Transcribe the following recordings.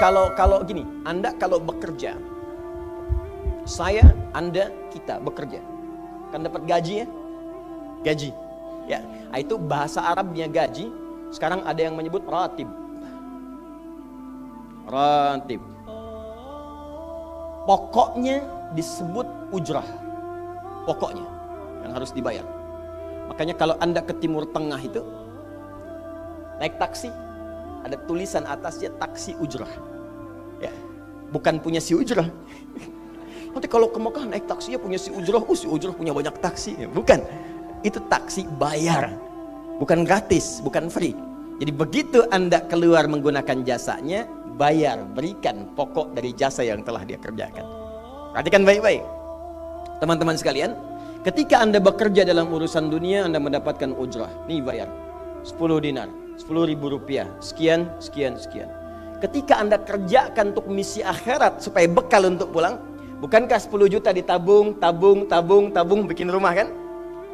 kalau gini, Anda kalau bekerja, saya, Anda, kita bekerja, kan dapat gaji ya? Gaji. Ya, itu bahasa Arabnya gaji. Sekarang ada yang menyebut ratib. Ratib. Pokoknya disebut ujrah. Pokoknya yang harus dibayar. Makanya kalau Anda ke Timur Tengah itu naik taksi, ada tulisan atasnya taksi ujrah. Ya, bukan punya si ujrah. Nanti kalau ke Mekah naik taksinya punya si ujrah, si ujrah punya banyak taksi. Ya, bukan. Itu taksi bayar, bukan gratis, bukan free. Jadi begitu Anda keluar menggunakan jasanya, bayar, berikan pokok dari jasa yang telah dia kerjakan. Perhatikan baik-baik, teman-teman sekalian. Ketika Anda bekerja dalam urusan dunia, Anda mendapatkan ujrah. Nih bayar 10 dinar, 10.000 rupiah, sekian, sekian, sekian. Ketika Anda kerjakan untuk misi akhirat supaya bekal untuk pulang, bukankah 10 juta ditabung, tabung, bikin rumah kan?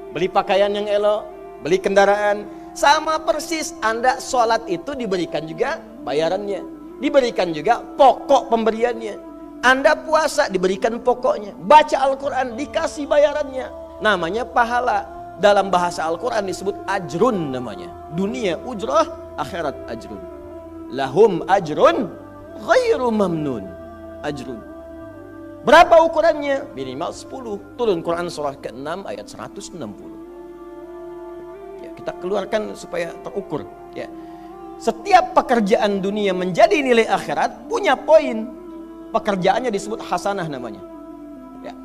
Beli pakaian yang elok, beli kendaraan. Sama persis Anda sholat itu diberikan juga bayarannya, diberikan juga pokok pemberiannya. Anda puasa diberikan pokoknya, baca Al-Quran dikasih bayarannya. Namanya pahala. Dalam bahasa Al-Quran disebut ajrun namanya. Dunia ujrah, akhirat ajrun. Lahum ajrun ghairu mamnun. Ajrun. Berapa ukurannya? Minimal 10. Turun Quran surah ke-6 ayat 160. Ya, kita keluarkan supaya terukur. Ya. Setiap pekerjaan dunia menjadi nilai akhirat punya poin. Pekerjaannya disebut hasanah namanya. Ya.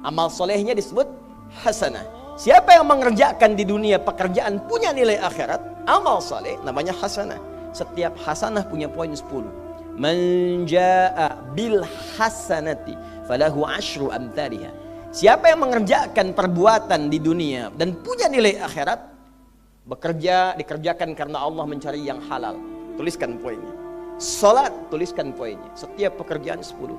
Amal solehnya disebut hasanah. Siapa yang mengerjakan di dunia pekerjaan punya nilai akhirat, amal soleh namanya hasanah. Setiap hasanah punya poin 10. Man jaa bil hasanati falahu asyru amthaliha. Siapa yang mengerjakan perbuatan di dunia dan punya nilai akhirat, bekerja dikerjakan karena Allah mencari yang halal. Tuliskan poinnya. Salat, tuliskan poinnya. Setiap pekerjaan 10.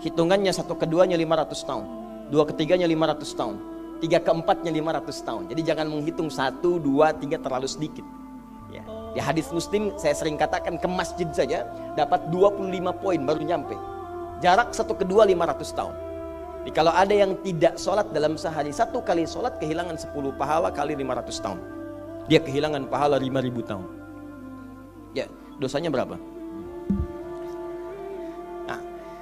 Hitungannya 1 keduanya 500 tahun, 2 ketiganya 500 tahun, 3 keempatnya 500 tahun. Jadi jangan menghitung 1, 2, 3 terlalu sedikit. Di hadis Muslim saya sering katakan ke masjid saja dapat 25 poin baru nyampe. Jarak 1 kedua 500 tahun. Jadi kalau ada yang tidak sholat dalam sehari, 1 kali sholat kehilangan 10 pahala kali 500 tahun. Dia kehilangan pahala 5.000 tahun. Ya, dosanya berapa? Nah,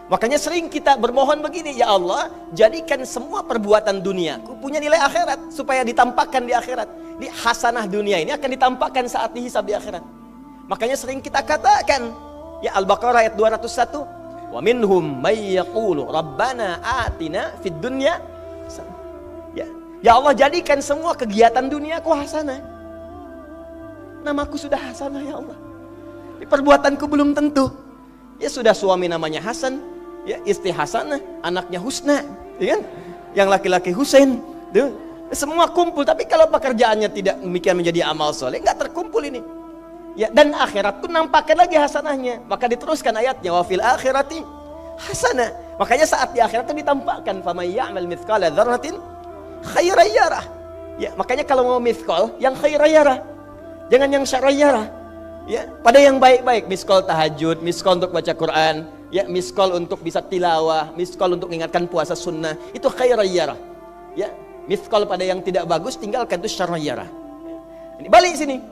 makanya sering kita bermohon begini, ya Allah, jadikan semua perbuatan duniaku punya nilai akhirat supaya ditampakkan di akhirat. Di hasanah dunia ini akan ditampakkan saat dihisab di akhirat. Makanya sering kita katakan, ya Al-Baqarah ayat 201, wa minhum may yaqulu rabbana atina fid dunya. Ya Allah, jadikan semua kegiatan duniaku hasanah. Namaku sudah hasanah ya Allah. Perbuatanku belum tentu. Ya sudah suami namanya Hasan, ya istri Hasanah, anaknya Husna, ya kan? Yang laki-laki Husain, tuh. Semua kumpul, tapi kalau pekerjaannya tidak demikian menjadi amal soleh, nggak terkumpul ini. Ya, dan akhirat pun nampakkan lagi hasanahnya. Maka diteruskan ayatnya, wa fil akhirati hasanah. Makanya saat di akhirat itu ditampakkan, famay ya'mal mithqala dzarratin khairan yarah. Ya, makanya kalau mau mithqal, yang khairan yarah. Jangan yang syarran yarah. Ya, pada yang baik-baik, miskol tahajud, miskol untuk baca Quran, ya, miskol untuk bisa tilawah, miskol untuk mengingatkan puasa sunnah, itu khairan yarah. Ya, miskol pada yang tidak bagus tinggalkan, itu syarran yarah. Ini balik sini.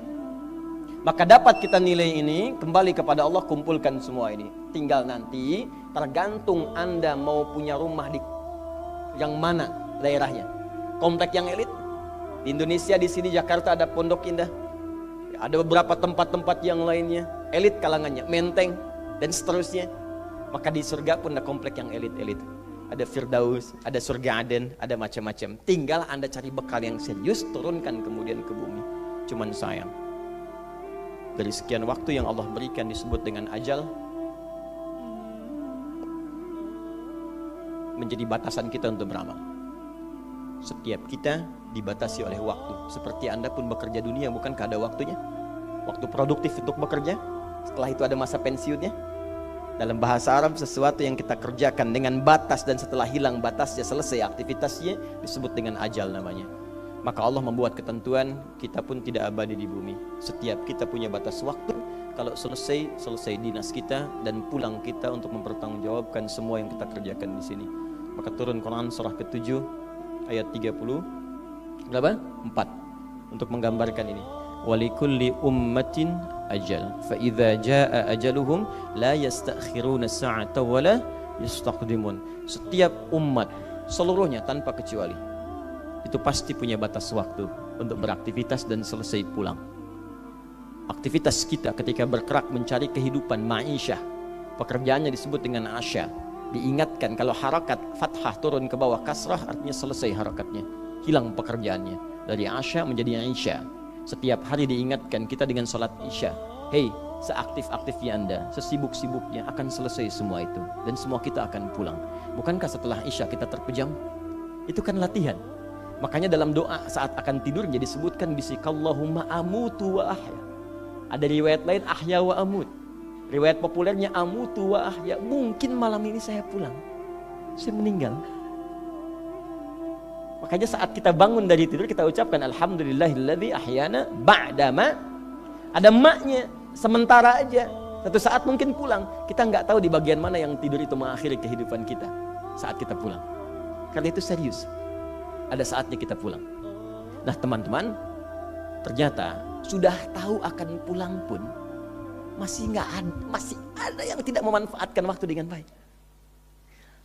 Maka dapat kita nilai ini kembali kepada Allah, kumpulkan semua ini. Tinggal nanti tergantung Anda mau punya rumah di yang mana daerahnya. Komplek yang elit di Indonesia, di sini Jakarta ada Pondok Indah. Ada beberapa tempat-tempat yang lainnya, elit kalangannya, Menteng dan seterusnya. Maka di surga pun ada komplek yang elit-elit. Ada Firdaus, ada surga Aden, ada macam-macam. Tinggal Anda cari bekal yang serius, turunkan kemudian ke bumi. Cuman sayang, dari sekian waktu yang Allah berikan disebut dengan ajal, menjadi batasan kita untuk beramal. Setiap kita dibatasi oleh waktu. Seperti Anda pun bekerja dunia, bukankah ada waktunya? Waktu produktif untuk bekerja, setelah itu ada masa pensiunnya. Dalam bahasa Arab, sesuatu yang kita kerjakan dengan batas dan setelah hilang batasnya, selesai aktivitasnya, disebut dengan ajal namanya. Maka Allah membuat ketentuan, kita pun tidak abadi di bumi. Setiap kita punya batas waktu. kalau selesai dinas kita dan pulang kita untuk mempertanggungjawabkan semua yang kita kerjakan di sini. Maka turun Quran surah ke-7 ayat 30 berapa? 4 untuk menggambarkan ini. Walikulli ummatin ajal fa idza jaa ajaluhum la yastakhiruna sa'ata wa la yastaqdimun. Setiap umat seluruhnya tanpa kecuali itu pasti punya batas waktu untuk beraktivitas dan selesai pulang. Aktivitas kita ketika bergerak mencari kehidupan ma'isyah, pekerjaannya disebut dengan asya. Diingatkan kalau harakat fathah turun ke bawah kasrah artinya selesai harakatnya, hilang pekerjaannya. Dari asya menjadi isya. Setiap hari diingatkan kita dengan salat isya. Hei, seaktif-aktifnya Anda, sesibuk-sibuknya akan selesai semua itu dan semua kita akan pulang. Bukankah setelah isya kita terpejam? Itu kan latihan. Makanya dalam doa saat akan tidur jadi disebutkan bisikallahumma amutu wa ahya. Ada riwayat lain ahya wa amut. Riwayat populernya amutu wa ahya. Mungkin malam ini saya pulang, saya meninggal. Makanya saat kita bangun dari tidur kita ucapkan alhamdulillahilladzi ahyana ba'dama. Ada maknya, sementara aja. Satu saat mungkin pulang. Kita nggak tahu di bagian mana yang tidur itu mengakhiri kehidupan kita saat kita pulang. Karena itu serius. Ada saatnya kita pulang. Nah teman-teman, ternyata sudah tahu akan pulang pun masih ada yang tidak memanfaatkan waktu dengan baik.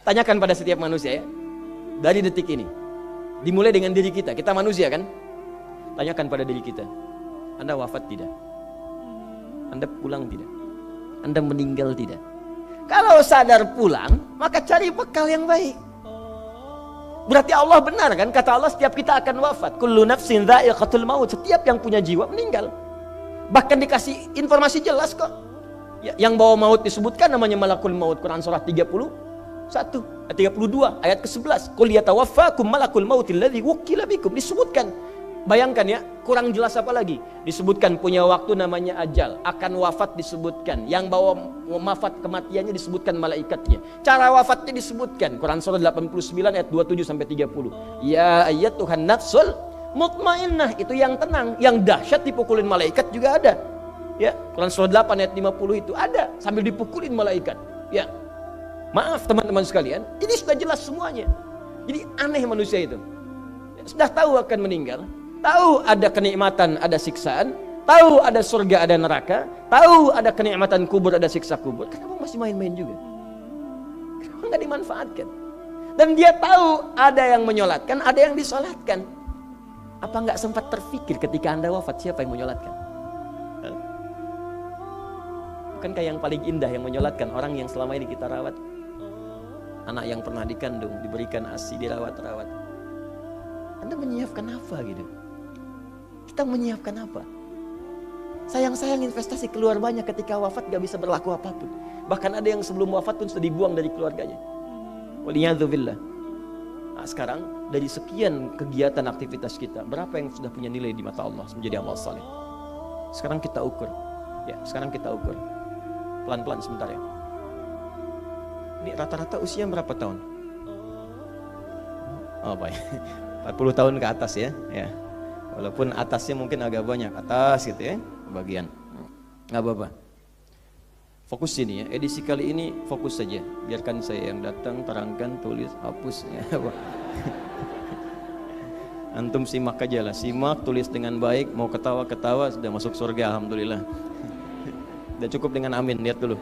Tanyakan pada setiap manusia ya, dari detik ini, dimulai dengan diri kita manusia kan? Tanyakan pada diri kita, Anda wafat tidak? Anda pulang tidak? Anda meninggal tidak? Kalau sadar pulang, maka cari bekal yang baik. Berarti Allah benar kan? Kata Allah setiap kita akan wafat. Kullu nafsin dha'iqatul maut. Setiap yang punya jiwa meninggal. Bahkan dikasih informasi jelas kok. Yang bawa maut disebutkan namanya malakul maut. Quran surah 32 ayat ke-11. Qul yatawaffakum malakul mautil ladzi wukkila bikum. Disebutkan. Bayangkan ya, kurang jelas apa lagi? Disebutkan punya waktu namanya ajal, akan wafat disebutkan, yang bawa wafat kematiannya disebutkan malaikatnya. Cara wafatnya disebutkan, Quran surah 89 ayat 27 sampai 30. Ya ayyatuhan nafsul mutmainnah, itu yang tenang, yang dahsyat dipukulin malaikat juga ada. Ya, Quran surah 8 ayat 50 itu ada sambil dipukulin malaikat. Ya. Maaf teman-teman sekalian, ini sudah jelas semuanya. Jadi aneh manusia itu. Sudah tahu akan meninggal, tahu ada kenikmatan, ada siksaan, tahu ada surga, ada neraka, tahu ada kenikmatan kubur, ada siksa kubur. Kenapa masih main-main juga? Kenapa nggak dimanfaatkan? Dan dia tahu ada yang menyolatkan, ada yang disolatkan. Apa nggak sempat terfikir ketika Anda wafat siapa yang menyolatkan? Bukankah yang paling indah yang menyolatkan orang yang selama ini kita rawat? Anak yang pernah dikandung, diberikan ASI, dirawat-rawat. Anda menyiapkan apa gitu? Kita menyiapkan apa? Sayang-sayang investasi keluar banyak ketika wafat gak bisa berlaku apapun. Bahkan ada yang sebelum wafat pun sudah dibuang dari keluarganya. Waliyadzubillah. Nah, sekarang dari sekian kegiatan aktivitas kita, berapa yang sudah punya nilai di mata Allah menjadi amal saleh? Sekarang kita ukur. Ya, sekarang kita ukur. Pelan-pelan sebentar ya. Ini rata-rata usia berapa tahun? Oh baik, 40 tahun ke atas ya. Ya. Walaupun atasnya mungkin agak banyak, atas gitu ya, bagian. Nggak apa-apa. Fokus sini ya, edisi kali ini fokus saja. Biarkan saya yang datang, terangkan, tulis, hapus. Ya. Antum simak aja lah, simak, tulis dengan baik, mau ketawa-ketawa, sudah masuk surga, alhamdulillah. Udah cukup dengan amin, lihat dulu.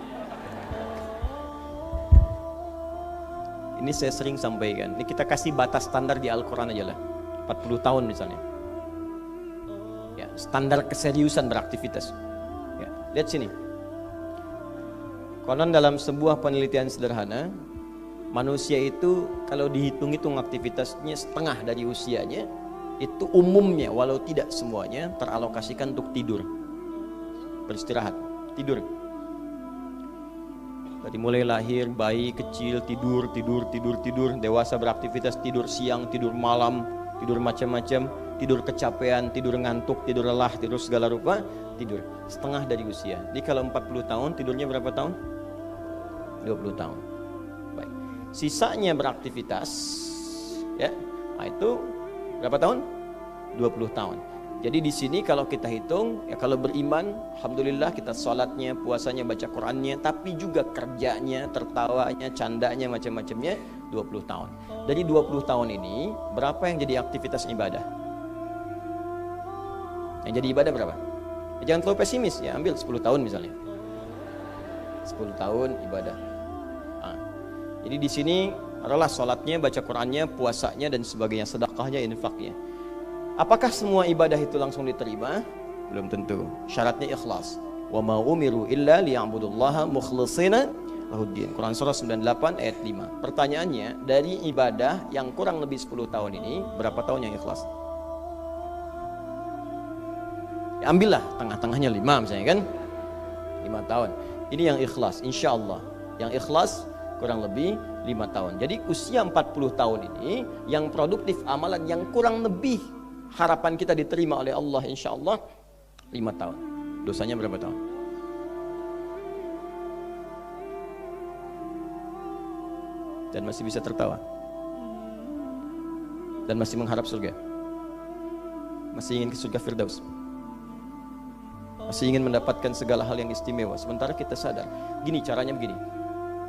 Ini saya sering sampaikan, ini kita kasih batas standar di Al-Quran aja lah, 40 tahun misalnya. Ya, standar keseriusan beraktivitas. Ya, lihat sini. Konon dalam sebuah penelitian sederhana, manusia itu kalau dihitung-hitung aktivitasnya setengah dari usianya, itu umumnya walau tidak semuanya teralokasikan untuk tidur, beristirahat, tidur. Dari mulai lahir, bayi kecil tidur, dewasa beraktivitas tidur siang, tidur malam, tidur macam-macam, tidur kecapean, tidur ngantuk, tidur lelah, tidur segala rupa, tidur. Setengah dari usia. Jadi kalau 40 tahun, tidurnya berapa tahun? 20 tahun. Baik. Sisanya beraktivitas, ya. Nah itu berapa tahun? 20 tahun. Jadi di sini kalau kita hitung, ya kalau beriman, alhamdulillah kita sholatnya, puasanya, baca Qurannya, tapi juga kerjanya, tertawanya, candanya, macam-macamnya 20 tahun. Dari 20 tahun ini, berapa yang jadi aktivitas ibadah? Yang jadi ibadah berapa? Ya, jangan terlalu pesimis, ya ambil 10 tahun misalnya. 10 tahun ibadah. Nah, jadi di sini adalah sholatnya, baca Qurannya, puasanya, dan sebagainya, sedekahnya, infaknya. Apakah semua ibadah itu langsung diterima? Belum tentu. Syaratnya ikhlas. Wa ma umiru illa liya'budullaha mukhlishina lahuddin. Quran surah 98 ayat 5. Pertanyaannya, dari ibadah yang kurang lebih 10 tahun ini, berapa tahun yang ikhlas? Ya, ambillah tengah-tengahnya 5 misalnya kan. 5 tahun. Ini yang ikhlas, insya Allah. Yang ikhlas kurang lebih 5 tahun. Jadi usia 40 tahun ini yang produktif amalan yang kurang lebih harapan kita diterima oleh Allah insya Allah 5 tahun. Dosanya berapa tahun? Dan masih bisa tertawa. Dan masih mengharap surga. Masih ingin ke surga Firdaus. Masih ingin mendapatkan segala hal yang istimewa. Sementara kita sadar, gini caranya begini.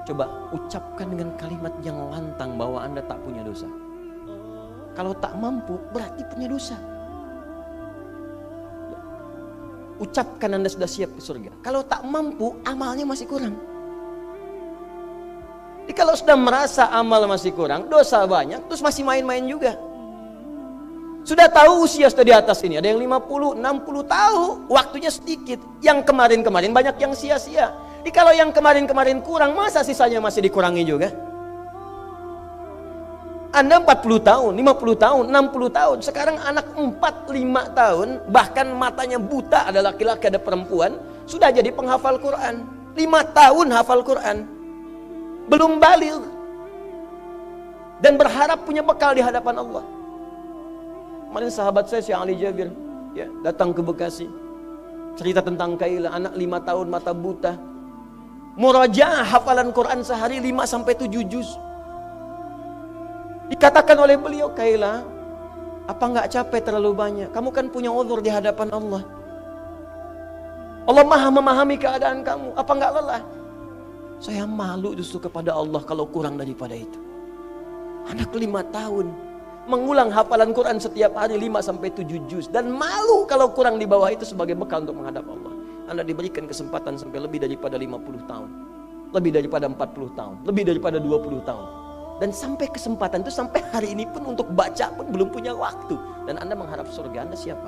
Coba ucapkan dengan kalimat yang lantang bahwa Anda tak punya dosa. Kalau tak mampu, berarti punya dosa. Ucapkan Anda sudah siap ke surga. Kalau tak mampu, amalnya masih kurang. Jadi kalau sudah merasa amal masih kurang, dosa banyak, terus masih main-main juga. Sudah tahu usia sudah di atas ini, ada yang 50, 60 tahu, waktunya sedikit. Yang kemarin-kemarin banyak yang sia-sia. Jadi kalau yang kemarin-kemarin kurang, masa sisanya masih dikurangi juga? Anda 40 tahun, 50 tahun, 60 tahun. Sekarang anak 4, 5 tahun, bahkan matanya buta, ada laki-laki, ada perempuan, sudah jadi penghafal Quran. 5 tahun hafal Quran. Belum baligh. Dan berharap punya bekal di hadapan Allah. Kemarin sahabat saya, Syekh Ali Jabir, ya, datang ke Bekasi. Cerita tentang Kaila, anak 5 tahun, mata buta. Murajaah hafalan Quran sehari 5-7 juz. Dikatakan oleh beliau, Kaila, apa enggak capek terlalu banyak? Kamu kan punya uzur di hadapan Allah. Allah Maha memahami keadaan kamu. Apa enggak lelah? Saya malu justru kepada Allah kalau kurang daripada itu. Anak 5 tahun mengulang hafalan Quran setiap hari 5-7 juz dan malu kalau kurang di bawah itu sebagai bekal untuk menghadap Allah. Anda diberikan kesempatan sampai lebih daripada 50 tahun, lebih daripada 40 tahun, lebih daripada 20 tahun. Dan sampai kesempatan itu sampai hari ini pun untuk baca pun belum punya waktu. Dan Anda mengharap surga, Anda siapa?